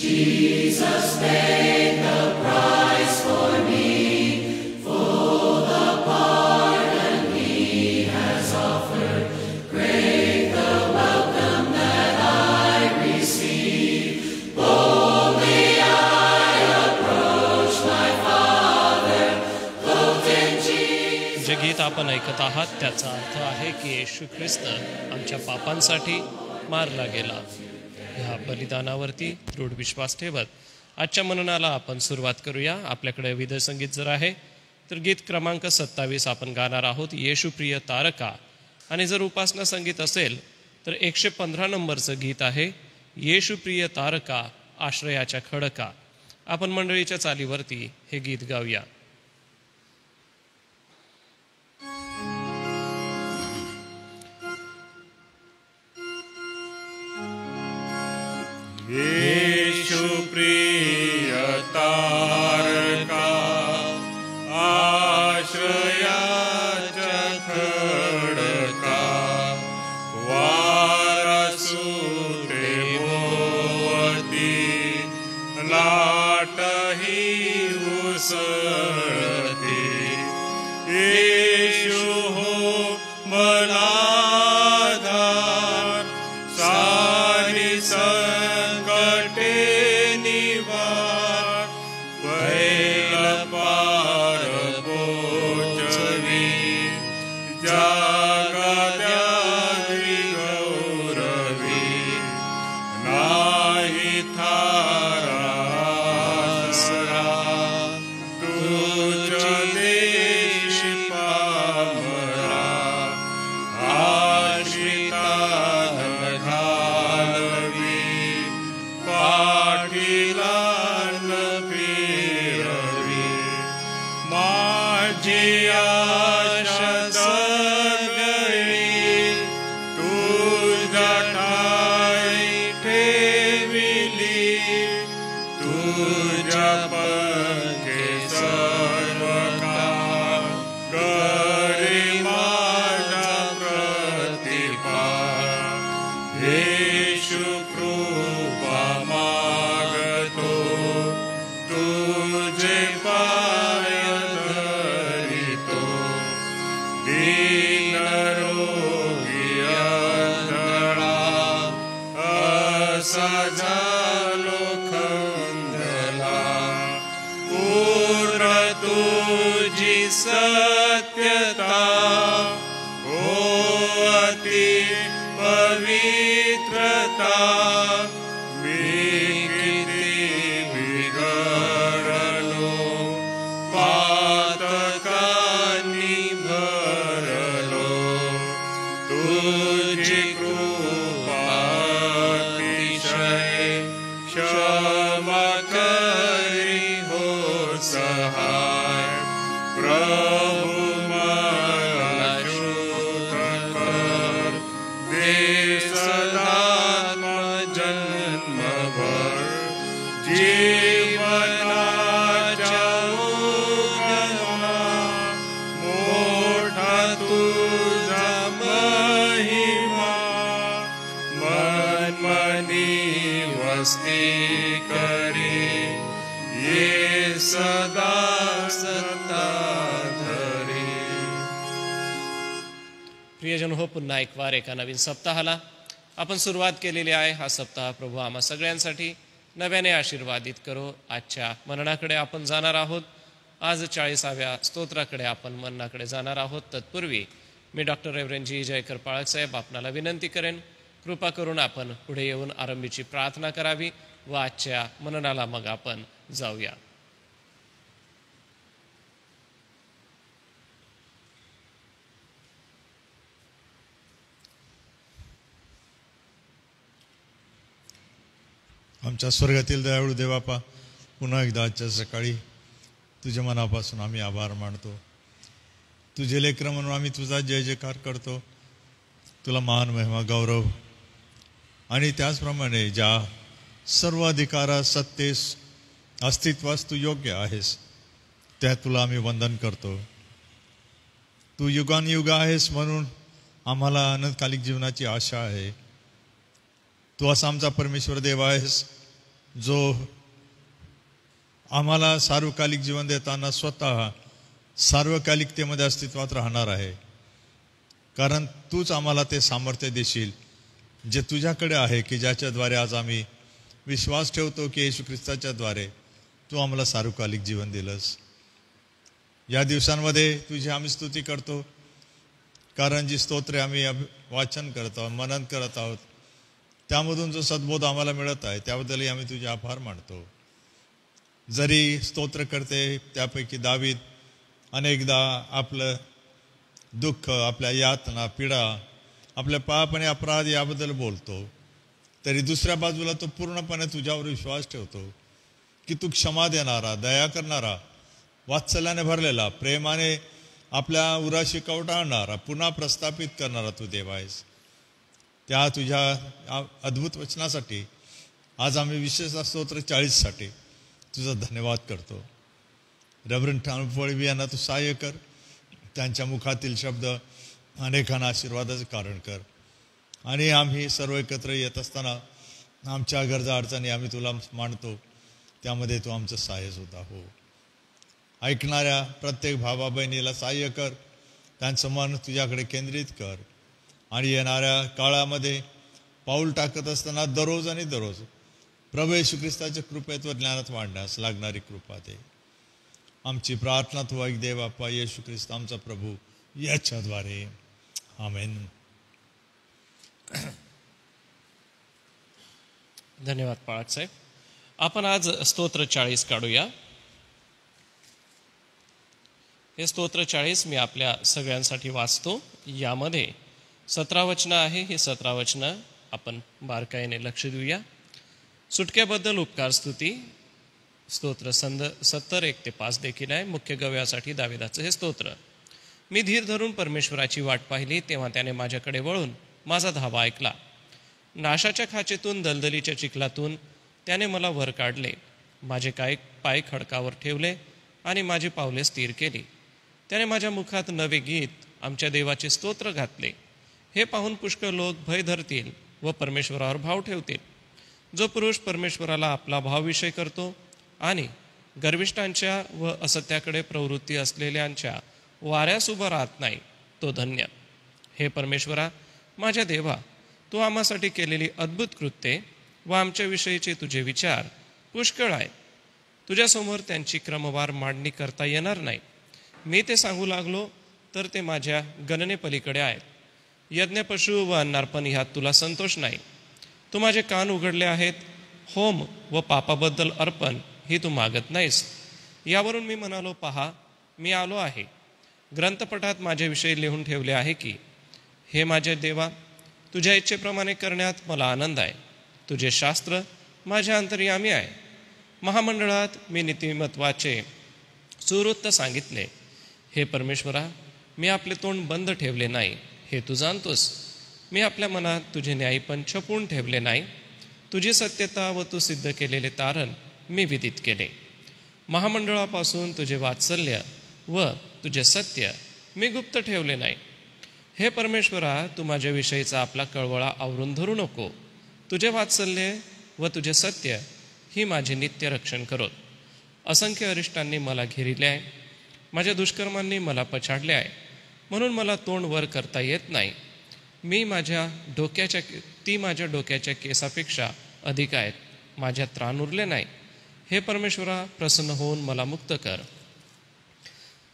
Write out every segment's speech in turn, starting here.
Jesus paid the price for me, full the pardon he has offered, great the welcome that I receive. Boldly I approach my Father, clothed in Jesus. जे गीत आपण ऐकत आहात त्याचा अर्थ आहे की येशू ख्रिस्त आमच्या पापांसाठी मारला गेला. ह्या बलिदानावरती दृढ विश्वास ठेवत आजच्या मननाला आपण सुरुवात करूया. आपल्याकडे विविध संगीत जर आहे तर गीत क्रमांक 27 आपण गाणार आहोत, येशू प्रिय तारका. आणि जर उपासना संगीत असेल तर 115 नंबरचं गीत आहे, येशू प्रिय तारका आश्रयाच्या खडका. आपण मंडळीच्या चालीवरती हे गीत गाऊया. येशू प्रिय तारका आश्रयाच्या खडका, वारा सुटे भोवती लाटही उसळती. येशू हो मला आधार, सारी संकटे निवार, पहिला पार पोचवी, जगाद्यावी गौरवी. नाही थारा आसरा, तुझ देश पामरा, आश्रितान घालवी, पाठीला न फिरवी. माझी आशा सगळी तुझ्या ठाई ठेविली, तुझ्या पंखे सर्व काळ करे माझा प्रतिपाल. येशू कृपा मागतो, तुझे पाय धरितो. दीन रोगी अंधळा, असा झालो खंदला. पूर्ण तुझी सत्यता, हो अति पवित्रता. मी किती बिघडलो, पातकांनी भरलो. तुझी कृपा अतिशय, क्षमा करी हो सहाय. प्रभु मला शुद्ध कर, दे सदात्मा जन्मभर. जीवनाच्या उगमा, मोठा तुझा महिमा. मनमनी वस्ती करी, ये सदा सत्ताधारी. प्रियजन हो, पुन्हा एक वार एका नवीन सप्ताहाला आपण सुरुवात केलेली आहे. हा सप्ताह प्रभू आम्हा सगळ्यांसाठी नव्याने आशीर्वादित करो. आजच्या मननाकडे आपण जाणार आहोत. आज 40व्या स्तोत्राकडे आपण मननाकडे जाणार आहोत. तत्पूर्वी मी डॉक्टर रेव्हरंड जी जयकर पाळक साहेब आपणाला विनंती करेन, कृपा करून आपण पुढे येऊन आरंभीची प्रार्थना करावी व आजच्या मननाला मग आपण जाऊया. आमच्या स्वर्गातील दयाळू देवापा, पुन्हा एकदा आजच्या सकाळी तुझ्या मनापासून आम्ही आभार मानतो. तुझे लेकरं म्हणून आम्ही तुझा जय जयकार करतो. तुला मान महिमा गौरव आणि त्याचप्रमाणे ज्या सर्व अधिकारा सत्तेस अस्तित्वास तू योग्य आहेस त्या तुला आम्ही वंदन करतो. तू युगानुयुग आहेस म्हणून आम्हाला अनंतकालिक जीवनाची आशा आहे. तू असा आमचा परमेश्वर देव आहेस जो आम्हाला सार्वकालिक जीवन देताना स्वतः सार्वकालिकतेमध्ये अस्तित्वात राहणार आहे. कारण तूच आम्हाला ते सामर्थ्य देशील जे तुझ्याकडे आहे, की ज्याच्याद्वारे आज आम्ही विश्वास ठेवतो की येशू ख्रिस्ताच्या द्वारे तू आम्हाला सार्वकालिक जीवन दिलंस. या दिवसांमध्ये तुझी आम्ही स्तुती करतो, कारण जी स्तोत्रे आम्ही वाचन करत आहोत, मनन करत आहोत, त्यामधून जो सद्बोध आम्हाला मिळत आहे त्याबद्दलही आम्ही तुझे आभार मानतो. जरी स्तोत्र करते त्यापैकी दावीद अनेकदा आपलं दुःख, आपल्या यातना, पीडा, आपल्या पाप आणि अपराध याबद्दल बोलतो, तरी दुसऱ्या बाजूला तो पूर्णपणे तुझ्यावर विश्वास ठेवतो की तू क्षमा देणारा, दया करणारा, वात्सल्याने भरलेला, प्रेमाने आपल्या उराशी कवटाळणारा, पुन्हा प्रस्थापित करणारा तू देव आहेस. त्या तुझ्या अद्भुत वचनासाठी आज आम्ही विशेषतः स्तोत्र 40साठी तुझा धन्यवाद करतो. रेव्हरंड ठाणफळवी यांना तू सहाय्य कर, त्यांच्या मुखातील शब्द अनेकांना आशीर्वादाचं कारण कर. आणि आम्ही सर्व एकत्र येत असताना आमच्या गरजा अडचणी आम्ही तुला मांडतो, त्यामध्ये तू आमचं सहाय्य सुद्धा हो. ऐकणाऱ्या प्रत्येक भावा बहिणीला सहाय्य कर, त्यांचं मन तुझ्याकडे केंद्रित कर. आणि येणाऱ्या काळामध्ये पाऊल टाकत असताना दररोज आणि दररोज प्रभू येशू ख्रिस्ताच्या कृपेत व ज्ञानात वाढण्यास लागणारी कृपा दे. आमची प्रार्थना तू ऐक दे बाप्पा, येशू ख्रिस्त आमचा प्रभू याच्याद्वारे. आमेन. धन्यवाद पाळक साहेब. आपण आज स्तोत्र 40 काढूया. हे स्तोत्र 40 मी आपल्या सगळ्यांसाठी वाचतो. यामध्ये 17 वचनं आहे. ही 17 वचनं आपण बारकाईने लक्ष देऊया. सुटक्याबद्दल उपकार स्तुती स्तोत्र 70 1-5 देखील आहे. मुख्य गव्यासाठी दाविदाचं हे स्तोत्र. मी धीर धरून परमेश्वराची वाट पाहिली, तेव्हा त्याने माझ्याकडे वळून माझा धावा ऐकला. नाशाच्या खाचेतून, दलदलीच्या चिखलातून त्याने मला वर काढले. माझे पाय खडकावर ठेवले आणि माझी पावले स्थिर केली. त्याने माझ्या मुखात नवे गीत, आमच्या देवाचे स्तोत्र घातले. हे पाहून पुष्कळ लोक भय धरतील व परमेश्वरावर भाव ठेवतील. जो पुरुष परमेश्वराला आपला भावविषय करतो आणि गर्विष्ठांच्या व असत्याकडे प्रवृत्ती असलेल्यांच्या वाऱ्यास उभा राहत नाही, तो धन्य. हे परमेश्वरा, माझ्या देवा, तू आम्हासाठी केलेली अद्भुत कृत्ये व आमच्याविषयीचे तुझे विचार पुष्कळ आहेत. तुझ्यासमोर त्यांची क्रमवार मांडणी करता येणार नाही. मी ते सांगू लागलो तर ते माझ्या गणनेपलीकडे आहेत. यज्ञ, पशु व अन्नार्पण ह्यात तुला संतोष नाही. तू माझे कान उघडले आहेत. होम व पापाबद्दल अर्पण ही तू मागत नाहीस. यावरून मी म्हणालो, पहा, मी आलो आहे. ग्रंथपटात माझ्याविषयी लिहून ठेवले आहे की, हे माझे देवा, तुझ्या इच्छेप्रमाणे करण्यात मला आनंद आहे. तुझे शास्त्र माझ्या अंतर्यामी आहे. महामंडळात मी नीतिमत्वाचे सुवृत्त सांगितले. हे परमेश्वरा, मी आपले तोंड बंद ठेवले नाही, हे तू जाणतोस. मी आपल्या मनात तुझे न्यायपण छपून ठेवले नाही. तुझी सत्यता व तू सिद्ध केलेले तारण मी विदित केले. महामंडळापासून तुझे वात्सल्य व तुझे सत्य मी गुप्त ठेवले नाही. हे परमेश्वरा, तू माझ्याविषयीचा आपला कळवळा आवरून धरू नको. तुझे वात्सल्य व तुझे सत्य ही माझे नित्य रक्षण करोत. असंख्य अरिष्टांनी मला घेरिले आहे. माझ्या दुष्कर्मांनी मला पछाडले आहे, म्हणून मला तोंड वर करता येत नाही. ती माझ्या डोक्याच्या केसापेक्षा अधिक आहेत. माझ्यात त्राण उरले नाही. हे परमेश्वरा, प्रसन्न होऊन मला मुक्त कर.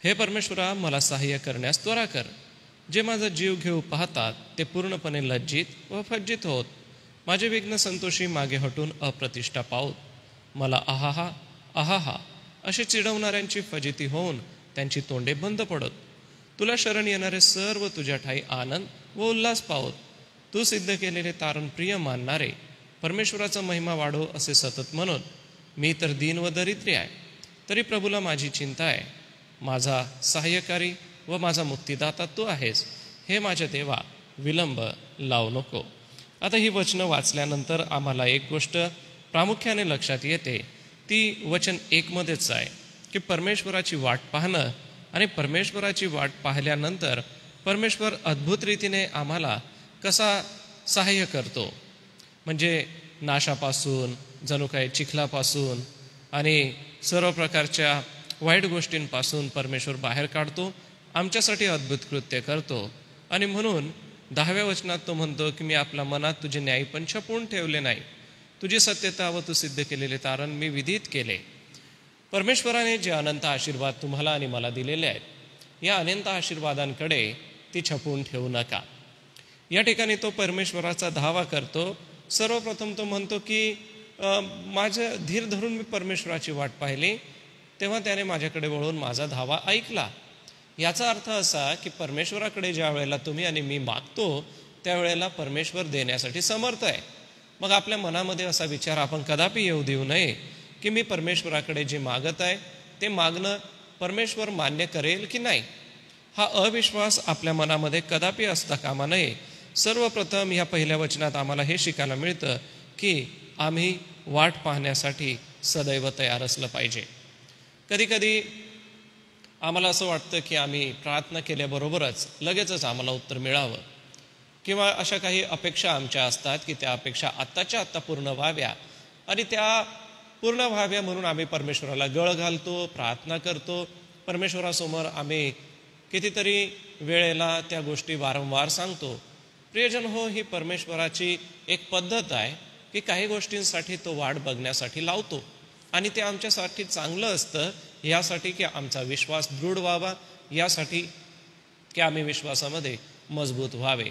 हे परमेश्वरा, मला सहाय्य करण्यास त्वरा कर. जे माझा जीव घेऊ पाहतात ते पूर्णपणे लज्जित व फज्जित होत. माझे विघ्न संतोषी मागे हटून अप्रतिष्ठा पावत. मला आहाहा आहाहा असे चिडवणाऱ्यांची फजिती होऊन त्यांची तोंडे बंद पडत. तुला शरण येणारे सर्व तुझ्या ठाई आनंद व उल्हास पावत. तू सिद्ध केलेले तारण प्रिय मानणारे परमेश्वराचा महिमा वाढो असे सतत म्हणून. मी तर दीन व दरिद्री आहे, तरी प्रभूला माझी चिंता आहे. माझा सहाय्यकारी व माझा मुक्तिदाता तू आहेस. हे माझ्या देवा, विलंब लावू नको. आता ही वचनं वाचल्यानंतर आम्हाला एक गोष्ट प्रामुख्याने लक्षात येते. ती वचन 1 मध्येच आहे की परमेश्वराची वाट पाहणं आणि परमेश्वराची वाट पाहिल्यानंतर परमेश्वर अद्भुत रीतीने आम्हाला कसा सहाय्य करतो. म्हणजे नाशापासून, जणू काही चिखलापासून आणि सर्व प्रकारच्या वाईट गोष्टींपासून परमेश्वर बाहेर काढतो, आमच्यासाठी अद्भुत कृत्य करतो. आणि म्हणून 10व्या वचनात तो म्हणतो की मी आपल्या मनात तुझे न्यायपण छपून ठेवले नाही, तुझी सत्यता व तू सिद्ध केलेले तारण मी विधित केले. परमेश्वराने जे अनंत आशीर्वाद तुम्हाला आणि मला दिलेले आहेत, या अनंत आशीर्वादांकडे ती छपून ठेवू नका. या ठिकाणी तो परमेश्वराचा धावा करतो. सर्वप्रथम तो म्हणतो की माझं धीर धरून मी परमेश्वराची वाट पाहिली, तेव्हा त्याने माझ्याकडे वळून माझा धावा ऐकला. याचा अर्थ असा की परमेश्वराकडे ज्या वेळेला तुम्ही आणि मी मागतो त्यावेळेला परमेश्वर देण्यासाठी समर्थ आहे. मग आपल्या मनामध्ये असा विचार आपण कदापि येऊ देऊ नये की मी परमेश्वराकडे जे मागत आहे ते मागणं परमेश्वर मान्य करेल की नाही. हा अविश्वास आपल्या मनामध्ये कदापि असता कामा नये. सर्वप्रथम ह्या पहिल्या वचनात आम्हाला हे शिकायला मिळतं की आम्ही वाट पाहण्यासाठी सदैव तयार असलं पाहिजे. कधीकधी आम्हाला असं वाटतं की आम्ही प्रार्थना केल्याबरोबरच लगेचच आम्हाला उत्तर मिळावं, किंवा अशा काही अपेक्षा आमच्या असतात की त्या अपेक्षा आत्ताच्या आत्ता पूर्ण व्हाव्या, आणि त्या पूर्ण व्हाव्या म्हणून आम्ही परमेश्वराला गळ घालतो, प्रार्थना करतो. परमेश्वरासमोर आम्ही कितीतरी वेळेला त्या गोष्टी वारंवार सांगतो. प्रियजन हो, ही परमेश्वराची एक पद्धत आहे की काही गोष्टींसाठी तो वाट बघण्यासाठी लावतो, आणि ते आमच्यासाठी चांगलं असतं, यासाठी की आमचा विश्वास दृढ व्हावा, यासाठी की आम्ही विश्वासामध्ये मजबूत व्हावे.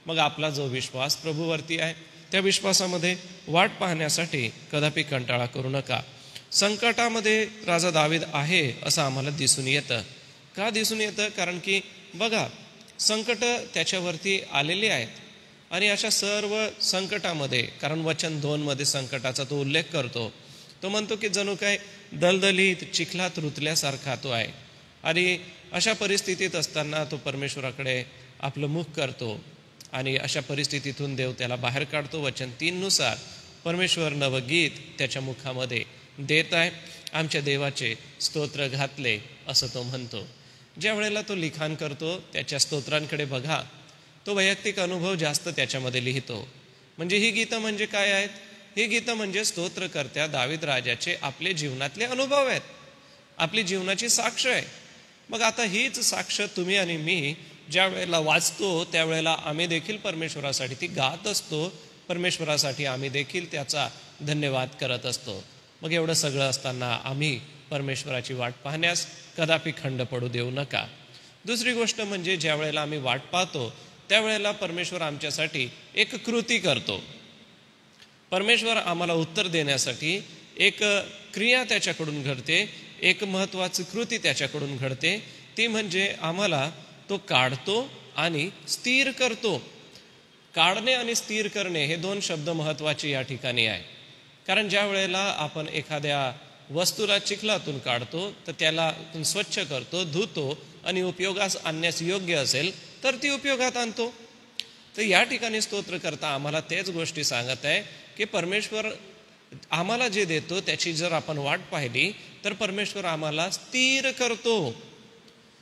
मग आपला जो विश्वास प्रभूवरती आहे त्या विश्वासामध्ये वाट पाहण्यासाठी कदापि कंटाळा करू नका. संकटामध्ये राजा दावीद आहे असं आम्हाला दिसून येतं. का दिसून येतं? कारण की बघा, संकट त्याच्यावरती आलेली आहेत, आणि अशा सर्व संकटामध्ये, कारण वचन 2 संकटाचा तो उल्लेख करतो, तो म्हणतो की जणू काय दलदलीत चिखलात रुतल्यासारखा तो आहे. आणि अशा परिस्थितीत असताना तो परमेश्वराकडे आपलं मुख करतो, आणि अशा परिस्थितीतून देव त्याला बाहेर काढतो. वचन 3 परमेश्वर नवगीत त्याच्या मुखामध्ये देत आहे, आमच्या देवाचे स्तोत्र घातले असं तो म्हणतो. ज्या वेळेला तो लिखाण करतो त्याच्या स्तोत्रांकडे बघा, तो वैयक्तिक अनुभव जास्त त्याच्यामध्ये लिहितो. म्हणजे ही गीतं म्हणजे काय आहेत? ही गीतं म्हणजे स्तोत्रकर्त्या दावीद राजाचे आपले जीवनातले अनुभव आहेत, आपली जीवनाची साक्ष आहे. मग आता हीच साक्ष तुम्ही आणि मी ज्या वेळेला वाचतो त्यावेळेला आम्ही देखील परमेश्वरासाठी ती गात असतो, परमेश्वरासाठी आम्ही देखील त्याचा धन्यवाद करत असतो. मग एवढं सगळं असताना आम्ही परमेश्वराची वाट पाहण्यास कदापि खंड पडू देऊ नका. दुसरी गोष्ट म्हणजे ज्या वेळेला आम्ही वाट पाहतो त्यावेळेला परमेश्वर आमच्यासाठी एक कृती करतो. परमेश्वर आम्हाला उत्तर देण्यासाठी एक क्रिया त्याच्याकडून घडते, एक महत्त्वाची कृती त्याच्याकडून घडते. ती म्हणजे आम्हाला तो काढतो आणि स्थिर करतो. काढणे आणि स्थिर करणे हे 2 शब्द महत्त्वाचे या ठिकाणी आहे. कारण ज्या वेळेला आपण एखाद्या वस्तूला चिखलातून काढतो तर त्याला स्वच्छ करतो, धुतो, आणि उपयोगास आणण्यास योग्य असेल तर ती उपयोगात आणतो. तर या ठिकाणी स्तोत्र करता आम्हाला तेच गोष्टी सांगत आहे की परमेश्वर आम्हाला जे देतो त्याची जर आपण वाट पाहिली तर परमेश्वर आम्हाला स्थिर करतो.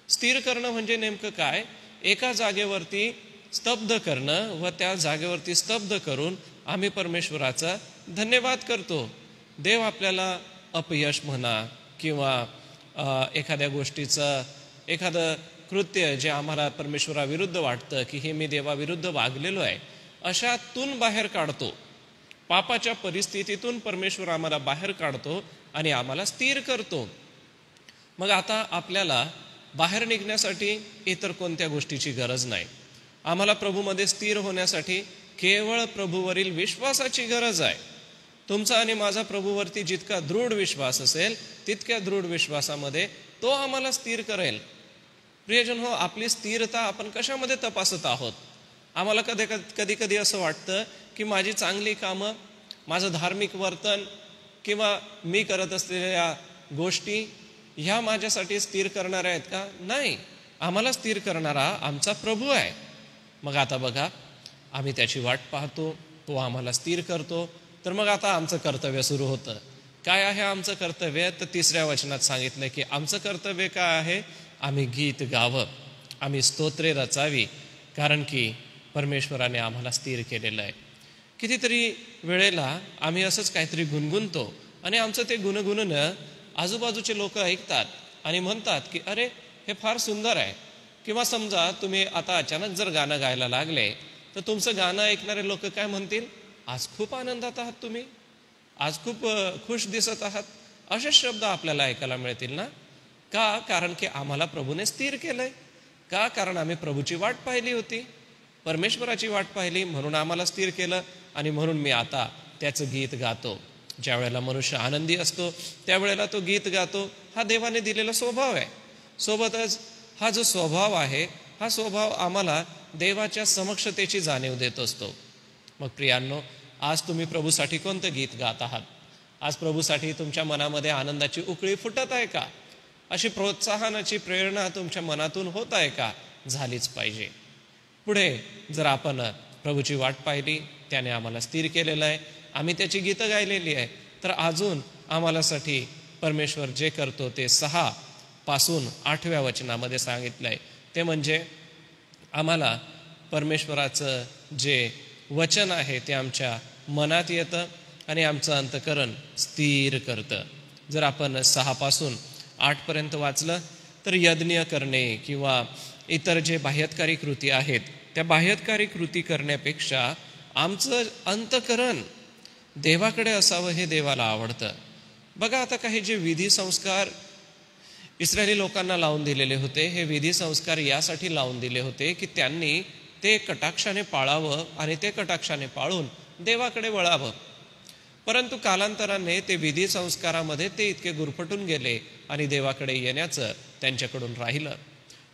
स्थिर करणं म्हणजे नेमकं काय? एका जागेवरती स्तब्ध करणं, व त्या जागेवरती स्तब्ध करून आम्ही परमेश्वराचा धन्यवाद करतो. देव आपल्याला अपयश म्हणा किंवा एखाद्या गोष्टीचं एखादं कृत्य जे आम्हाला परमेश्वराविरुद्ध वाटतं की हे मी देवाविरुद्ध वागलेलो आहे, अशातून बाहेर काढतो. पापाच्या परिस्थितीतून परमेश्वर आम्हाला बाहेर काढतो आणि आम्हाला स्थिर करतो. मग आता आपल्याला बाहेर निघण्यासाठी इतर कोणत्या गोष्टीची गरज नाही. आम्हाला प्रभूमध्ये स्थिर होण्यासाठी केवळ प्रभूवरील विश्वासाची गरज आहे. तुमचा आणि माझा प्रभूवरती जितका दृढ विश्वास असेल तितक्या दृढ विश्वासामध्ये तो आम्हाला स्थिर करेल. प्रियजन हो, आपली स्थिरता आपण कशामध्ये तपासत आहोत? आम्हाला कधी कधी असं वाटतं की माझी चांगली कामं, माझं धार्मिक वर्तन किंवा मी करत असलेल्या गोष्टी ह्या माझ्यासाठी स्थिर करणाऱ्या आहेत का? नाही, आम्हाला स्थिर करणारा आमचा प्रभू आहे. मग आता बघा, आम्ही त्याची वाट पाहतो, तो आम्हाला स्थिर करतो. तर मग आता आमचं कर्तव्य सुरू होतं. काय आहे आमचं कर्तव्य? तर 3 वचनात सांगितलं की आमचं कर्तव्य काय आहे? आम्ही गीत गावं, आम्ही स्तोत्रे रचावी, कारण की परमेश्वराने आम्हाला स्थिर केलेलं आहे. कितीतरी वेळेला आम्ही असंच काहीतरी गुणगुणतो आणि आमचं ते गुणगुणणं आजूबाजूचे लोक ऐकतात आणि म्हणतात की अरे हे फार सुंदर आहे. किंवा समजा तुम्ही आता अचानक जर गाणं गायला लागले तर तुमचं गाणं ऐकणारे लोक काय म्हणतील, आज खूप आनंदात आहात तुम्ही, आज खूप खुश दिसत आहात. असे शब्द आपल्याला ऐकायला मिळतील ना. का? कारण की आम्हाला प्रभूने स्थिर केलंय. का? कारण आम्ही प्रभूची वाट पाहिली होती, परमेश्वराची वाट पाहिली, म्हणून आम्हाला स्थिर केलं आणि म्हणून मी आता त्याचं गीत गातो. ज्या वेळेला मनुष्य आनंदी असतो त्यावेळेला तो गीत गातो. हा देवाने दिलेला स्वभाव आहे. सोबतच हा जो स्वभाव आहे हा स्वभाव आम्हाला देवाच्या समक्षतेची जाणीव देत असतो. मग प्रियांनो, आज तुम्ही प्रभूसाठी कोणतं गीत गात आहात? आज प्रभूसाठी तुमच्या मनामध्ये आनंदाची उकळी फुटत आहे का? अशी प्रोत्साहनाची प्रेरणा तुमच्या मनातून होत आहे का? झालीच पाहिजे. पुढे जर आपण प्रभूची वाट पाहिली, त्याने आम्हाला स्थिर केलेलं आहे, आम्ही त्याची गीतं गायलेली आहे, तर अजून आम्हालासाठी परमेश्वर जे करतो ते 6 पासून 8व्या वचनामध्ये सांगितलं आहे. ते म्हणजे आम्हाला परमेश्वराचं जे वचन आहे ते आमच्या मनात येतं आणि आमचं अंतःकरण स्थिर करतं. जर आपण 6 पासून 8 पर्यंत वाचलं तर यज्ञ करणे किंवा इतर जे बाह्यतकारी कृती आहेत त्या बाह्यतकारी कृती करण्यापेक्षा आमचं अंतःकरण देवाकडे असावं हे देवाला आवडतं. बघा, आता काही जे विधी संस्कार इस्रायली लोकांना लावून दिलेले होते, हे विधी संस्कार यासाठी लावून दिले होते की त्यांनी ते कटाक्षाने पाळावं आणि ते कटाक्षाने पाळून देवाकडे वळावं. परंतु कालांतराने ते विधी संस्कारामध्ये ते इतके गुरफटून गेले आणि देवाकडे येण्याचं त्यांच्याकडून राहिलं.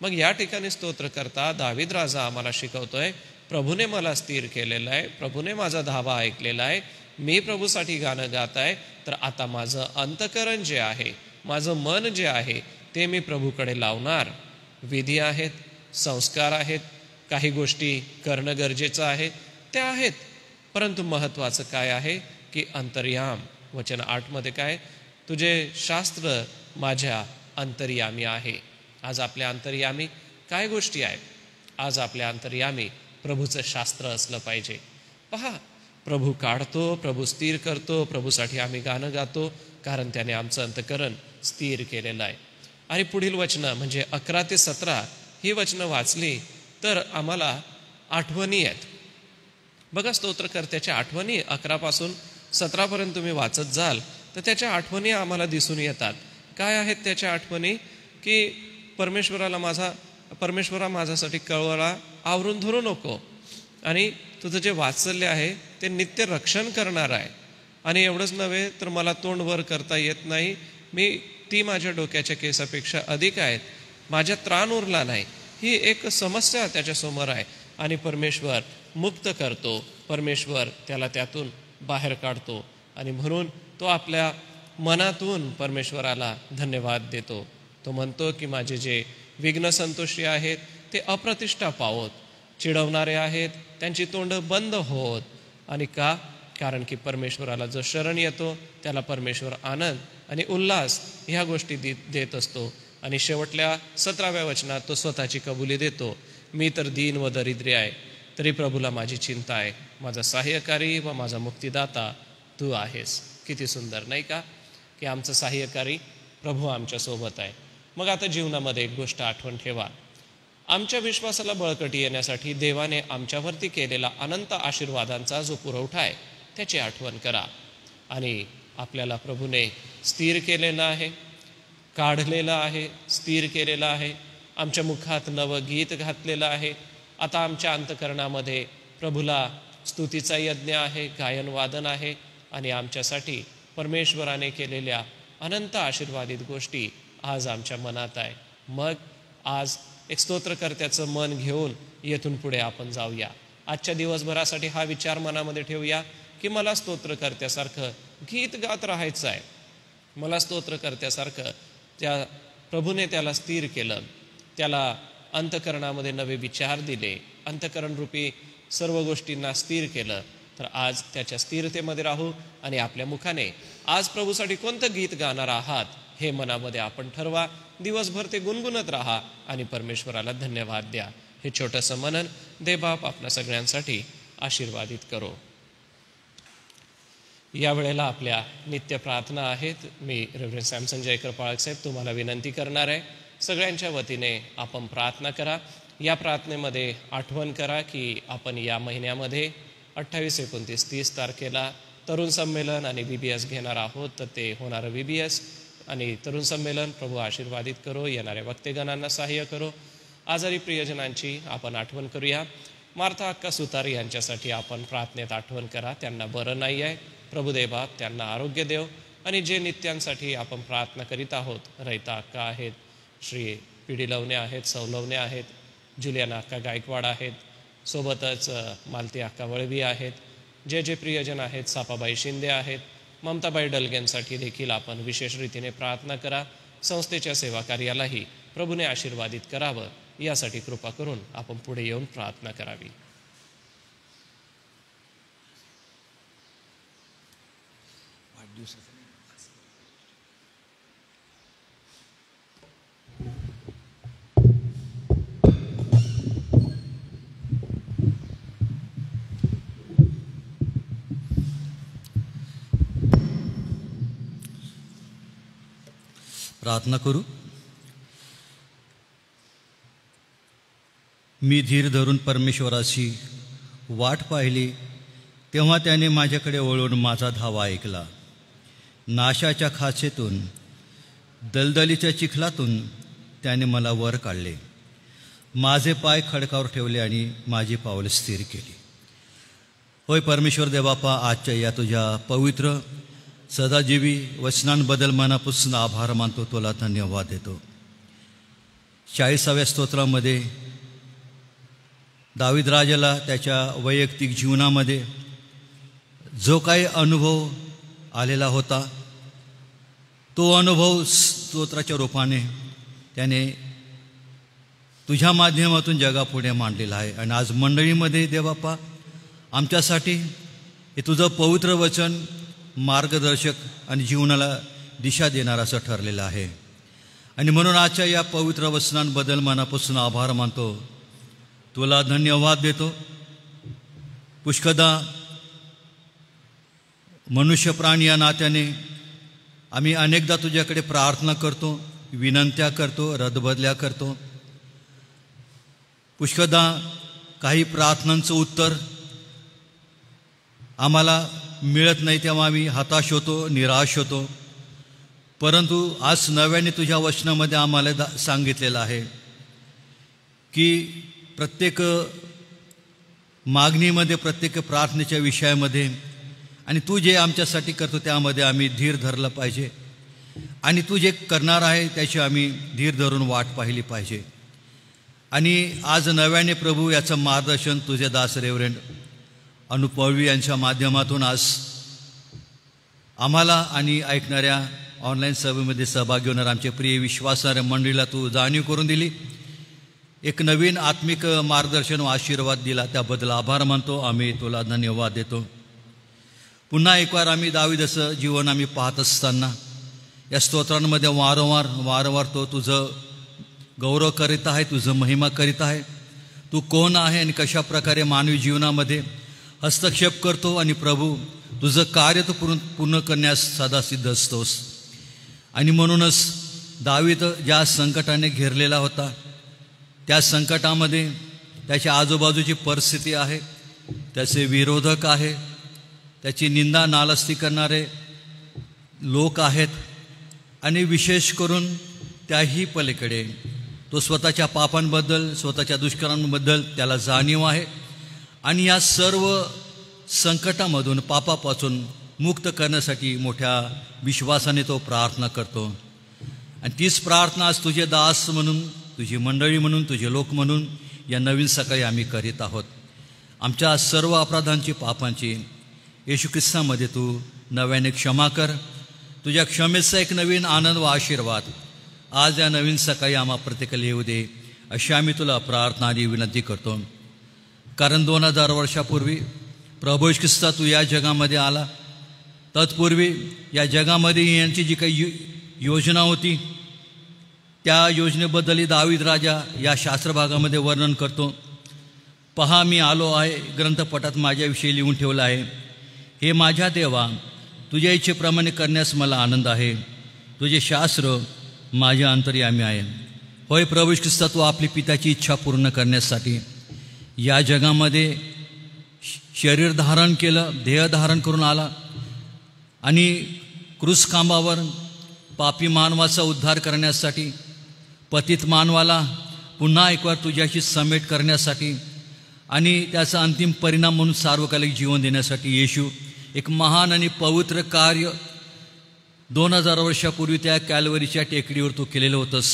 मग या ठिकाणी स्तोत्रकर्ता दावीद राजा आम्हाला शिकवतोय, प्रभूने मला स्थिर केलेलं आहे, प्रभूने माझा धावा ऐकलेला आहे, मी प्रभूसाठी गाणं गात आहे, तर आता माझं अंतःकरण जे आहे, माझं मन जे आहे ते मी प्रभूकडे लावणार. विधी आहेत, संस्कार आहेत, काही गोष्टी करणं गरजेचं आहे त्या आहेत, परंतु महत्त्वाचं काय आहे की अंतर्याम. वचन 8 मध्ये काय, तुझे शास्त्र माझ्या अंतर्यामी आहे. आज आपल्या अंतर्यामी काय गोष्टी आहेत? आज आपल्या अंतर्यामी प्रभूचं शास्त्र असलं पाहिजे. पहा, प्रभू काढतो, प्रभू स्थिर करतो, प्रभूसाठी आम्ही गाणं गातो कारण त्याने आमचं अंतःकरण स्थिर केलेलं आहे. आणि पुढील वचनं म्हणजे 11 ते 17 ही वचनं वाचली तर आम्हाला आठवणी आहेत. बघा, स्तोत्रकर्त्याच्या आठवणी 11 पासून 17 पर्यंत तुम्ही वाचत जाल तर त्याच्या आठवणी आम्हाला दिसून येतात. काय आहेत त्याच्या आठवणी? की परमेश्वरा माझ्यासाठी कळवळा आवरून धरू नको, आणि तुझं जे वात्सल्य आहे ते नित्य रक्षण करणार आहे. आणि एवढंच नव्हे तर मला तोंड वर करता येत नाही, ती माझ्या डोक्याच्या केसापेक्षा अधिक आहेत, माझ्या त्राण उरला नाही. ही एक समस्या त्याच्यासमोर आहे आणि परमेश्वर मुक्त करतो, परमेश्वर त्याला त्यातून बाहेर काढतो आणि म्हणून तो आपल्या मनातून परमेश्वराला धन्यवाद देतो. तो म्हणतो की माझे जे विघ्न संतोषी आहेत ते अप्रतिष्ठा पावत, चिडवणारे आहेत त्यांची तोंड बंद होत. आणि का? कारण की परमेश्वराला जो शरण येतो त्याला परमेश्वर आनंद आणि उल्हास ह्या गोष्टी देत असतो. आणि शेवटल्या 17व्या वचनात तो स्वतःची कबुली देतो, मी तर दीन व दरिद्री आहे, तरी प्रभूला माझी चिंता आहे, माझा सहाय्यकारी व माझा मुक्तिदाता तू आहेस. किती सुंदर नाही का की आमचं सहाय्यकारी प्रभू आमच्या सोबत आहे. मग आता जीवनामध्ये एक गोष्ट आठवण ठेवा, आमच्या विश्वासाला बळकटी येण्यासाठी देवाने आमच्यावरती केलेला अनंत आशीर्वादांचा जो पुरवठा आहे त्याची आठवण करा. आणि आपल्याला प्रभूने स्थिर केलेलं आहे, काढलेलं आहे, स्थिर केलेलं आहे, आमच्या मुखात नवं गीत घातलेलं आहे. आता आमच्या अंतःकरणामध्ये प्रभूला स्तुतीचा यज्ञ आहे, गायन वादन आहे आणि आमच्यासाठी परमेश्वराने केलेल्या अनंत आशीर्वादित गोष्टी आज आमच्या मनात आहे. मग आज एक स्तोत्रकर्त्याचं मन घेऊन येथून पुढे आपण जाऊया. आजच्या दिवसभरासाठी हा विचार मनामध्ये ठेवूया की मला स्तोत्रकर्त्यासारखं गीत गात राहायचं आहे, मला स्तोत्रकर्त्यासारखं त्या प्रभूने त्याला स्थिर केलं, त्याला अंतःकरणामध्ये नवे विचार दिले, अंतःकरणरूपी सर्व गोष्टींना स्थिर केलं. तर आज त्याच्या स्थिरतेमध्ये राहू आणि आपल्या मुखाने आज प्रभूसाठी कोणतं गीत गाणार आहात हे मनामध्ये आपण ठरवा. दिवसभर ते गुणगुणत राहा आणि परमेश्वराला धन्यवाद द्या. हे छोटंसं मनन देवबाप आपल्या सगळ्यांसाठी आशीर्वादित करो. या वेळेला आपल्या नित्य प्रार्थना आहेत. मी रेव्हरंड सॅमसन जयकर पाळक साहेब तुम्हाला विनंती करणार आहे, सगळ्यांच्या वतीने आपण प्रार्थना करा. या प्रार्थनेमध्ये आठवण करा की आपण या महिन्यामध्ये 28, 29, 30 तारखेला तरुण संमेलन आणि VBS घेणार आहोत. तर ते होणारं VBS आणि तरुण संमेलन प्रभू आशीर्वादित करो, येणाऱ्या वक्तेगणांना सहाय्य करो. आजारी प्रियजनांची आपण आठवण करूया. मार्था अक्का सुतार यांच्यासाठी आपण प्रार्थनेत आठवण करा, त्यांना बरं नाही आहे. प्रभुदेव बाप त्यांना आरोग्य देव. आणि जे नित्यांसाठी आपण प्रार्थना करीत आहोत, रैता अक्का आहेत, श्री पिढी लवणे आहेत, सौलवणे आहेत, जुलियाना अक्का गायकवाड आहेत, सोबतच मालती अक्का वळवी आहेत, जे प्रियजन आहेत, सापाबाई शिंदे आहेत, ममताबाई डलगेंसाठी देखील आपण विशेष रीतीने प्रार्थना करा. संस्थेच्या सेवा कार्यालाही प्रभूने आशीर्वादित करावं यासाठी कृपा करून आपण पुढे येऊन प्रार्थना करावी. प्रार्थना करू. मी धीर धरून परमेश्वराची वाट पाहिली, तेव्हा त्याने माझ्याकडे वळून माझा धावा ऐकला. नाशाच्या खाचेतून, दलदलीच्या चिखलातून त्याने मला वर काढले. माझे पाय खडकावर ठेवले आणि माझी पावले स्थिर केली. होय परमेश्वर देवापा, आजच्या या तुझ्या पवित्र सदाजीवी वचनांबद्दल मनापासून आभार मानतो, तुला धन्यवाद देतो. 40व्या स्तोत्रामध्ये दावीद राजाला त्याच्या वैयक्तिक जीवनामध्ये जो काही अनुभव आलेला होता, तो अनुभव स्तोत्राच्या रूपाने त्याने तुझ्या माध्यमातून जगापुढे मांडलेला आहे. आणि आज मंडळीमध्ये देवापा आमच्यासाठी हे तुझं पवित्र वचन मार्गदर्शक आणि जीवनाला दिशा देणार असं ठरलेलं आहे. आणि म्हणून आजच्या या पवित्र वचनांबद्दल मनापासून आभार मानतो, तुला धन्यवाद देतो. पुष्कदा मनुष्य प्राणी या नात्याने आम्ही अनेकदा तुझ्याकडे प्रार्थना करतो, विनंत्या करतो, रदबदल्या करतो. पुष्कदा काही प्रार्थनांचं उत्तर आम्हाला मिळत नाही, तेव्हा आम्ही हताश होतो, निराश होतो. परंतु आज नव्याने तुझ्या वचनामध्ये आम्हाला सांगितलेलं आहे की प्रत्येक मागणीमध्ये, प्रत्येक प्रार्थनेच्या विषयामध्ये आणि तू जे आमच्यासाठी करतो त्यामध्ये आम्ही धीर धरला पाहिजे. आणि तू जे करणार आहे त्याची आम्ही धीर धरून वाट पाहिली पाहिजे. आणि आज नव्याने प्रभू याचं मार्गदर्शन तुझे दास रेव्हरंड अनुप वळवी यांच्या माध्यमातून आज आम्हाला आणि ऐकणाऱ्या ऑनलाईन सभेमध्ये सहभागी होणाऱ्या आमचे प्रिय विश्वासणाऱ्या मंडळीला तू जाणीव करून दिली, एक नवीन आत्मिक मार्गदर्शन व आशीर्वाद दिला, त्याबद्दल आभार मानतो. आम्ही तुला धन्यवाद देतो. पुन्हा एक वार आम्ही दावीदाचं जीवन आम्ही पाहत असताना या स्तोत्रांमध्ये वारंवार तो तुझं गौरव करीत आहे, तुझं महिमा करीत आहे. तू कोण आहे आणि कशा प्रकारे मानवी जीवनामध्ये हस्तक्षेप करतो आणि प्रभू तुझं कार्य तू पूर्ण करण्यास सदा सिद्ध असतोस. आणि म्हणूनच दावीद ज्या संकटाने घेरलेला होता, त्या संकटामध्ये त्याच्या आजूबाजूची परिस्थिती आहे, त्याचे विरोधक आहे, त्याची निंदा नालस्ती करणारे लोक आहेत. आणि विशेष करून त्याही पलीकडे तो स्वतःच्या पापांबद्दल, स्वतःच्या दुष्कर्मांबद्दल त्याला जाणीव आहे. आणि या सर्व संकटामधून, पापापासून मुक्त करण्यासाठी मोठ्या विश्वासाने तो प्रार्थना करतो. आणि तीच प्रार्थना आज तुझे दास म्हणून, तुझी मंडळी म्हणून, तुझे लोक म्हणून या नवीन सकाळी आम्ही करीत आहोत. आमच्या सर्व अपराधांची, पापांची येशू ख्रिस्तामध्ये तू नव्याने क्षमा कर. तुझ्या क्षमेचा एक नवीन आनंद व आशीर्वाद आज या नवीन सकाळी आम्हा प्रत्येकाला येऊ दे, अशी आम्ही तुला प्रार्थना आणि विनंती करतो. कारण 2000 वर्षापूर्वी प्रभू येशू ख्रिस्त तू या जगामध्ये आला. तत्पूर्वी या जगामध्ये यांची जी काही योजना होती, त्या योजनेबद्दलही दावीद राजा या शास्त्रभागामध्ये वर्णन करतो. पहा, मी आलो आहे, ग्रंथपटात माझ्याविषयी लिहून ठेवलं आहे. हे माझ्या देवा, तुझ्या इच्छेप्रमाणे करण्यास मला आनंद आहे. तुझे शास्त्र माझ्या अंतर्यामी आहे. होय प्रभू ख्रिस्ता, तू आपली पित्याची इच्छा पूर्ण करण्यासाठी या जगामध्ये शरीर धारण केलं, देह धारण करून आला आणि क्रूस खांबावर पापी मानवाचा उद्धार करण्यासाठी, पतित मानवाला पुन्हा एकवार तुझ्याशी समेट करण्यासाठी आणि त्याचा अंतिम परिणाम म्हणून सार्वकालिक जीवन देण्यासाठी येशू एक महान आणि पवित्र कार्य 2000 वर्षापूर्वी त्या कॅल्वरीच्या टेकडीवर तू केलेलं होतंस.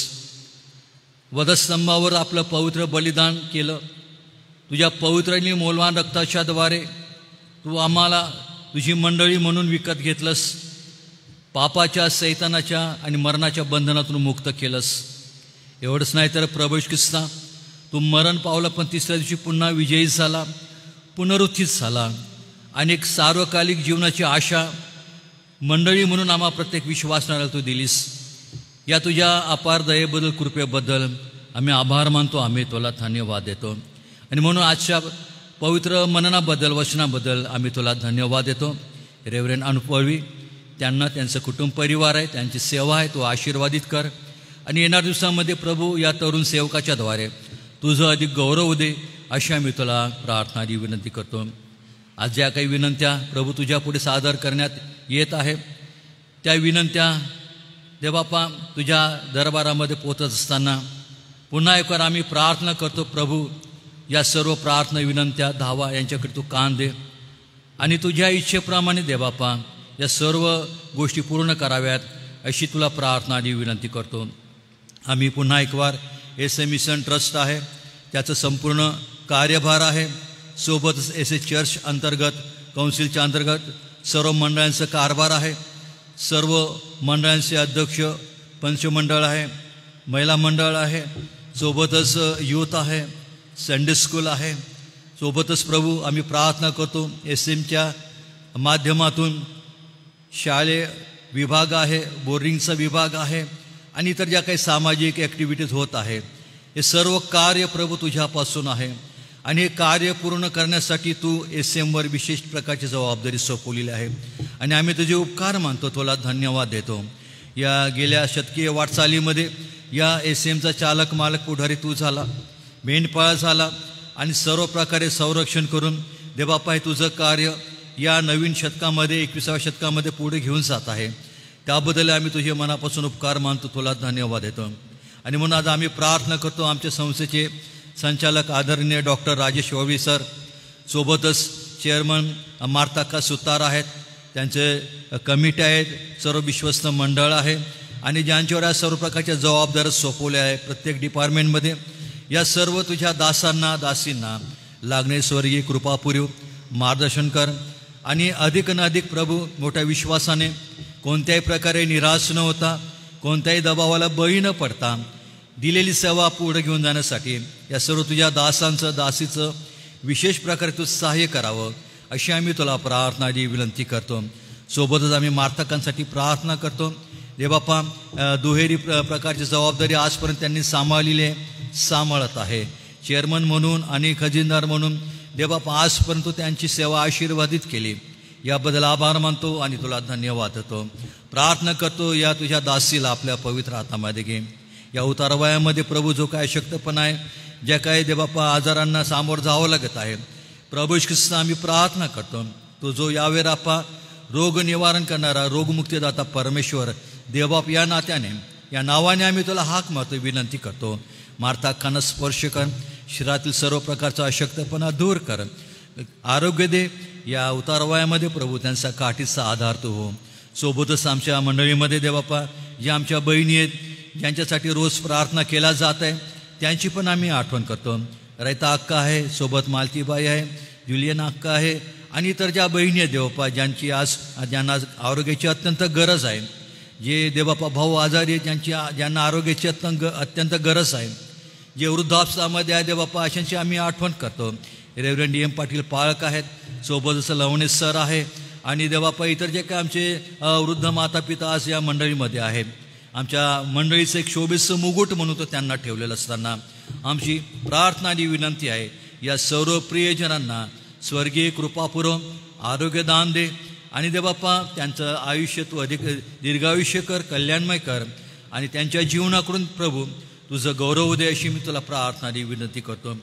वधस्तंभावर आपलं पवित्र बलिदान केलं. तुझ्या पवित्र आणि मौल्यवान रक्ताच्या द्वारे तू आम्हाला तुझी मंडळी म्हणून विकत घेतलंस. पापाच्या, सैतानाच्या आणि मरणाच्या बंधनातून मुक्त केलंस. एवढंच नाही तर प्रभू ख्रिस्ता, तू मरण पावला पण तिसऱ्या दिवशी पुन्हा विजयी झाला, पुनरुत्थित झाला आणि एक सार्वकालिक जीवनाची आशा मंडळी म्हणून आम्हा प्रत्येक विश्वासणाऱ्याला तू दिलीस. या तुझ्या अपार दयेबद्दल, कृपेबद्दल आम्ही आभार मानतो. आम्ही तुला धन्यवाद देतो आणि म्हणून आजच्या पवित्र मननाबद्दल, वचनाबद्दल आम्ही तुला धन्यवाद देतो. रेव्हरेंड अनुपवी त्यांना, त्यांचं कुटुंब परिवार आहे, त्यांची सेवा आहे, तो आशीर्वादित कर आणि येणाऱ्या दिवसामध्ये प्रभू या तरुण सेवकाच्या द्वारे तुझं अधिक गौरव दे, अशी आम्ही तुला प्रार्थना आणि विनंती करतो. आज ज्या काही विनंत्या प्रभू तुझ्या पुढे सादर करण्यात येत आहे, त्या विनंत्या देवबापा तुझ्या दरबारामध्ये पोहोचत असताना पुन्हा एकवार आम्ही प्रार्थना करतो. प्रभू, या सर्व प्रार्थना, विनंत्या, धावा यांच्याकडे तू कान दे आणि तुझ्या इच्छेप्रमाणे देवबापा या सर्व गोष्टी पूर्ण कराव्यात, अशी तुला प्रार्थना आणि विनंती करतो. आम्ही पुन्हा एकवार एस मिशन ट्रस्ट आहे, त्याचं संपूर्ण कार्यभार आहे, सोबतच एस चर्च अंतर्गत, काउन्सिलच्या अंतर्गत सर्व मंडळांचं कारभार आहे. सर्व मंडळांचे अध्यक्ष, पंचमंडळ आहे, महिला मंडळ आहे, सोबतच यूथ आहे, संडे स्कूल आहे. सोबतच प्रभू आम्ही प्रार्थना करतो, एसएमच्या माध्यमातून शालेय विभाग आहे, बोर्डिंगचा विभाग आहे आणि इतर ज्या काही सामाजिक ॲक्टिव्हिटीज होत आहे, हे सर्व कार्य प्रभू तुझ्यापासून आहे आणि हे कार्य पूर्ण करण्यासाठी तू एसएमवर विशेष प्रकारची जबाबदारी सोपवलेली आहे आणि आम्ही तुझे उपकार मानतो, तुला धन्यवाद देतो. या गेल्या शतकीय वाटचालीमध्ये या एसएमचा चालक, मालक, पुढारी तू झाला, मेंढपाळ झाला आणि सर्व प्रकारे संरक्षण करून देवबापा हे तुझं कार्य या नवीन शतकामध्ये, 21व्या शतकामध्ये पुढे घेऊन जात आहे. त्याबद्दल आम्ही तुझे मनापासून उपकार मानतो, तुला धन्यवाद देतो. आणि म्हणून आज आम्ही प्रार्थना करतो, आमच्या संस्थेचे संचालक आदरणीय डॉक्टर राजेश वळवी सर, सोबतच चेअरमन मार्ताका सुतार आहेत, त्यांचे कमिटी आहेत, सर्व विश्वस्त मंडळ आहे आणि ज्यांच्यावर या सर्व प्रकारच्या जबाबदाऱ्या सोपवल्या आहे प्रत्येक डिपार्टमेंटमध्ये. या सर्व तुझ्या दासांना, दासींना लागणे स्वर्गीय कृपापुरीव मार्गदर्शन कर आणि अधिक प्रभू मोठ्या विश्वासाने, कोणत्याही प्रकारे निराश न होता, कोणत्याही दबावाला बळी न पडता दिलेली सेवा पुढे घेऊन जाण्यासाठी या सर्व तुझ्या दासांचं, दासीचं विशेष प्रकारे तू सहाय्य करावं, अशी आम्ही तुला प्रार्थना आणि विनंती करतो. सोबतच आम्ही मार्तकांसाठी प्रार्थना करतो. देवबापा, दुहेरी प्रकारची जबाबदारी आजपर्यंत त्यांनी सांभाळलेली आहे, सांभाळत आहे. चेअरमन म्हणून आणि खजिनदार म्हणून देवबापा आजपर्यंत त्यांची सेवा आशीर्वादित केली, याबद्दल आभार मानतो आणि तुला धन्यवाद देतो. प्रार्थना करतो, या तुझ्या दासीला आपल्या पवित्र हातामध्ये घे. या उतारवयामध्ये प्रभू जो काय अशक्तपणा आहे, ज्या काही देवबापा आजारांना सामोरं जावं लागत आहे, प्रभू ख्रिस्त आम्ही प्रार्थना करतो, तो जो यावेळी आपा रोग निवारण करणारा, रोगमुक्तीदाता परमेश्वर देवबाप, या नात्याने, या नावाने आम्ही तुला हाक मारतो, विनंती करतो. मार्ताकांना स्पर्श कर, शरीरातील सर्व प्रकारचा अशक्तपणा दूर कर, आरोग्य दे. या उतारवयामध्ये प्रभू त्यांचा काठीचा आधार तो हो. सोबतच आमच्या मंडळीमध्ये देवबापा ज्या आमच्या बहिणी आहेत, ज्यांच्यासाठी रोज प्रार्थना केला जात आहे, त्यांची पण आम्ही आठवण करतो. रैता अक्का आहे, सोबत मालतीबाई आहे, जुलियन अक्का आहे आणि इतर ज्या बहिणी आहेत देवबापा, ज्यांना आरोग्याची अत्यंत गरज आहे, जे देवबापा भाऊ आजारी आहेत, ज्यांना आरोग्याची अत्यंत गरज आहे, जे वृद्धावस्थामध्ये आहे देवबापा, अशांची आम्ही आठवण करतो. रेव्हरंड एम पाटील पाळक आहेत, सोबतच लवणे सर आहे आणि देवबापा इतर जे काय आमचे वृद्ध माता पिता आज या मंडळीमध्ये आहेत. आमच्या मंडळीचं एक शोभेचं मुकुट म्हणून तो त्यांना ठेवलेलं असताना आमची प्रार्थना आणि विनंती आहे, या सर्व प्रियजनांना स्वर्गीय कृपापूर्व आरोग्यदान दे आणि देवबापा त्यांचं आयुष्य तू अधिक दीर्घायुष्य कर, कल्याणमय कर आणि त्यांच्या जीवनाकडून प्रभू तुझं गौरव दे अशी मी तुला प्रार्थना आणि विनंती करतो.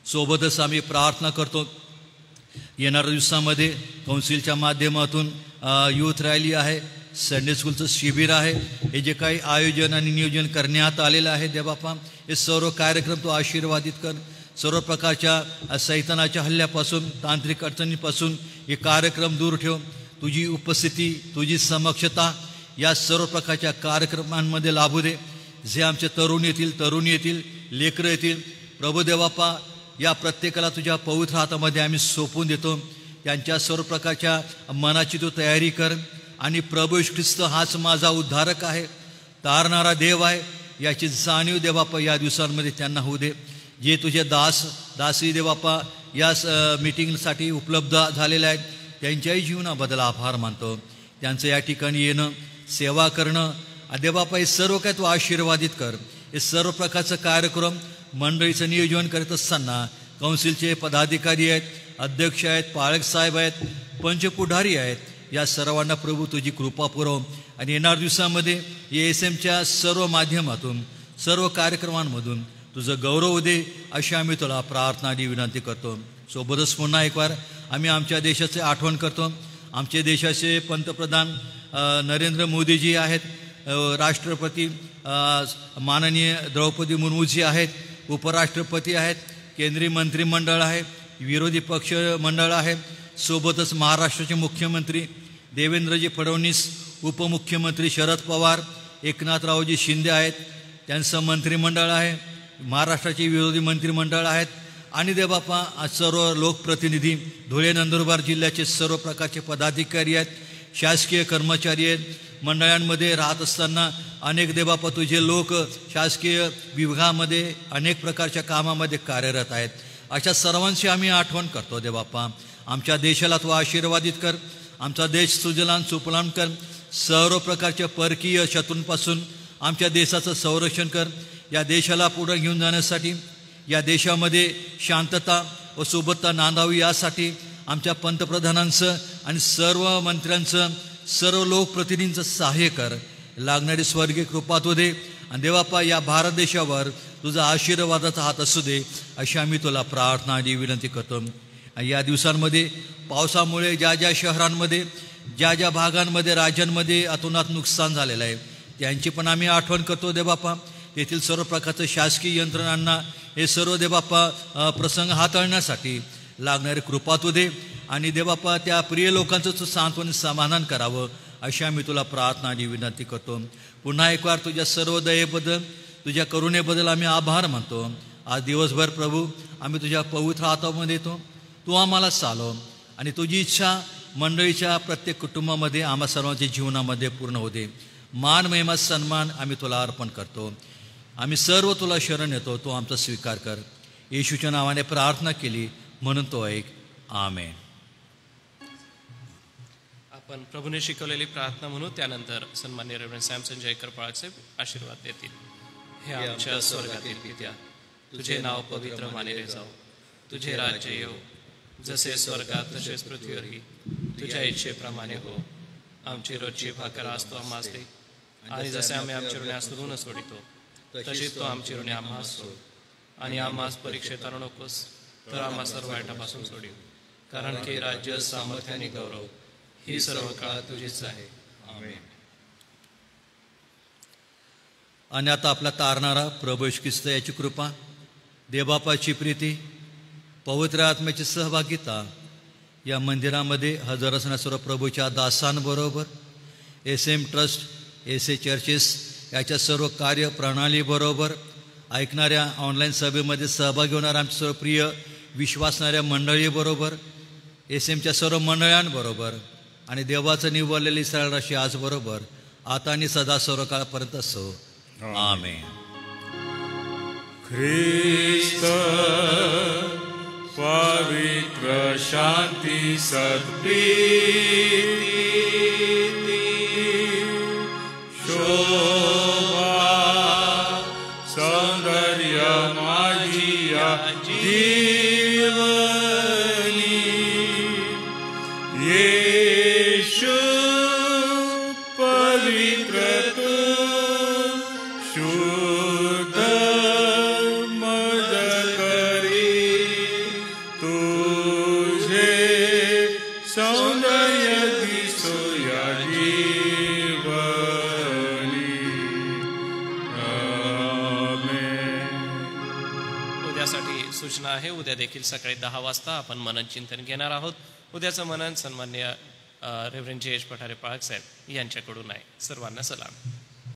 सोबतच आम्ही प्रार्थना करतो येणाऱ्या दिवसामध्ये कौन्सिलच्या माध्यमातून यूथ रॅली आहे, संडे स्कूलचं शिबिर आहे, हे जे काही आयोजन आणि नियोजन करण्यात आलेलं आहे देवबापा हे सर्व कार्यक्रम तू आशीर्वादित कर. सर्व प्रकारच्या सैतानाच्या हल्ल्यापासून, तांत्रिक अडचणीपासून हे कार्यक्रम दूर ठेव. तुझी उपस्थिती, तुझी समक्षता या सर्व प्रकारच्या कार्यक्रमांमध्ये लाभू दे. जे आमचे तरुण येतील, लेकरं येतील प्रभू देवबापा या प्रत्येकाला तुझ्या पवित्र हातामध्ये आम्ही सोपून देतो. त्यांच्या सर्व प्रकारच्या मनाची तू तयारी कर आणि प्रभू येशू ख्रिस्त हाच माझा उद्धारक आहे, तारणारा देव आहे याची जाणीव देवबापा या दिवसांमध्ये त्यांना होऊ दे. जे तुझे दासी देवबापा या मीटिंगसाठी उपलब्ध झालेले आहेत त्यांच्याही जीवनाबद्दल आभार मानतो. त्यांचं या ठिकाणी येणं, सेवा करणं देवबापा हे सर्व काय तू आशीर्वादित कर. हे सर्व प्रकारचं कार्यक्रम मंडळीचं नियोजन करत असताना कौन्सिलचे पदाधिकारी आहेत, अध्यक्ष आहेत, पाळक साहेब आहेत, पंचपुढारी आहेत, या सर्वांना प्रभू तुझी कृपा पुरव आणि येणाऱ्या दिवसामध्ये ASMच्या सर्व माध्यमातून, सर्व कार्यक्रमांमधून तुझं गौरव दे अशी आम्ही तुला प्रार्थना आणि विनंती करतो. सोबतच पुन्हा एक वार आम्ही आमच्या देशाचे आठवण करतो. आमचे देशाचे पंतप्रधान नरेंद्र मोदीजी आहेत, राष्ट्रपती माननीय द्रौपदी मुर्मूजी आहेत, उपराष्ट्रपती आहेत, केंद्रीय मंत्रिमंडळ आहे, विरोधी पक्ष मंडळ आहे, सोबतच महाराष्ट्राचे मुख्यमंत्री देवेंद्रजी फडणवीस, उपमुख्यमंत्री शरद पवार, एकनाथरावजी शिंदे आहेत, त्यांचं मंत्रिमंडळ आहे, महाराष्ट्राचे विरोधी मंत्रिमंडळ आहेत आणि देवबापा सर्व लोकप्रतिनिधी, धुळे नंदुरबार जिल्ह्याचे सर्व प्रकारचे पदाधिकारी आहेत, शासकीय कर्मचारी आहेत. मंडळांमध्ये राहत असताना अनेक देवबापा तुझे लोक शासकीय विभागामध्ये अनेक प्रकारच्या कामामध्ये कार्यरत आहेत. अशा सर्वांची आम्ही आठवण करतो देवबापा. आमच्या देशाला तू आशीर्वादित कर, आमचा देश सुजलाम सुफलाम कर, सर्व प्रकारच्या परकीय शत्रूंपासून आमच्या देशाचं संरक्षण कर. या देशाला पुढे घेऊन जाण्यासाठी, या देशामध्ये शांतता व सोबतता नांदावी यासाठी आमच्या पंतप्रधानांचं आणि सर्व मंत्र्यांचं, सर्व लोकप्रतिनिधींचं सहाय्य कर. लागणारी स्वर्गीय कृपा तू दे आणि देवबापा या भारत देशावर तुझा आशीर्वादाचा हात असू दे अशी आम्ही तुला प्रार्थना आणि विनंती करतो. या दिवसांमध्ये पावसामुळे ज्या ज्या शहरांमध्ये, ज्या ज्या भागांमध्ये, राज्यांमध्ये अतोनात नुकसान झालेलं आहे त्यांची पण आम्ही आठवण करतो देवबापा. येथील सर्व प्रकारचं शासकीय यंत्रणांना हे सर्व देवबापा प्रसंग हाताळण्यासाठी लागणारी कृपा तू दे आणि देवबापा त्या प्रिय लोकांचं तू सांत्वन समाधान करावं अशी आम्ही तुला प्रार्थना आणि विनंती करतो. पुन्हा एक वार तुझ्या सर्व दयेबद्दल, तुझ्या करुणेबद्दल आम्ही आभार मानतो. आज दिवसभर प्रभू आम्ही तुझ्या पवित्र हातामध्ये येतो. तू आम्हाला चालव आणि तुझी इच्छा मंडळीच्या प्रत्येक कुटुंबामध्ये, आम्हा सर्वांच्या जीवनामध्ये पूर्ण होते. मान, महिमा, सन्मान आम्ही तुला अर्पण करतो. आम्ही सर्व तुला शरण येतो, तो आमचा स्वीकार कर. येशूच्या नावाने प्रार्थना केली म्हणून तो ऐक. आमेन. आपण प्रभूने शिकवलेली प्रार्थना म्हणू, त्यानंतर सन्माननीय रेव्हरंड सॅमसन जयकर पाळकसाहेब आशीर्वाद देतील. हे आमच्या स्वर्गातील पित्या, तुझे नाव पवित्र मानले जाओ, तुझे राज्य येऊ, जसे स्वर्गात तसेच पृथ्वीवरही तुझ्या इच्छेप्रमाणे हो. आमची रोजची भाकर आज तू आम्हास दे आणि जसे आम्ही आमची ऋणे ऋण सोडितो तशीच तो आमची ऋणे आम्हास सोड आणि आम्हास परीक्षेत आणू नकोस, तर आम्हा सर्व वाईटापासून सोडीव. कारण की राज्य, सामर्थ्य आणि गौरव ही सर्व काळ तुझीच आहे. आमेन. आणि आता आपला तारणारा प्रभू येशू ख्रिस्त याची कृपा, देवबापाची प्रीती, पवित्र आत्म्याची सहभागिता या मंदिरामध्ये हजर असणाऱ्या सर्व प्रभूच्या दासांबरोबर, SM ट्रस्ट, SA चर्चेस याच्या सर्व कार्य प्रणालीबरोबर, ऐकणाऱ्या ऑनलाईन सभेमध्ये सहभागी होणाऱ्या आमच्या सर्व प्रिय विश्वासणाऱ्या मंडळीबरोबर, SMच्या सर्व मंडळांबरोबर आणि देवाचं निवडलेली सरळ राशी आजबरोबर आता आणि सदा सर्व काळपर्यंत असो. आमेन. ख्रिस्त पवित्र शांती सद्प्रीती शोभा सौंदर्य माझी या जीवनी येशू सूचना आहे, उद्या देखील सकाळी 10 वाजता आपण मनन चिंतन घेणार आहोत. उद्याचं मनन सन्मान्य रेव्हरंड जे एच पठारे पाळक साहेब यांच्याकडून आहे. सर्वांना सलाम.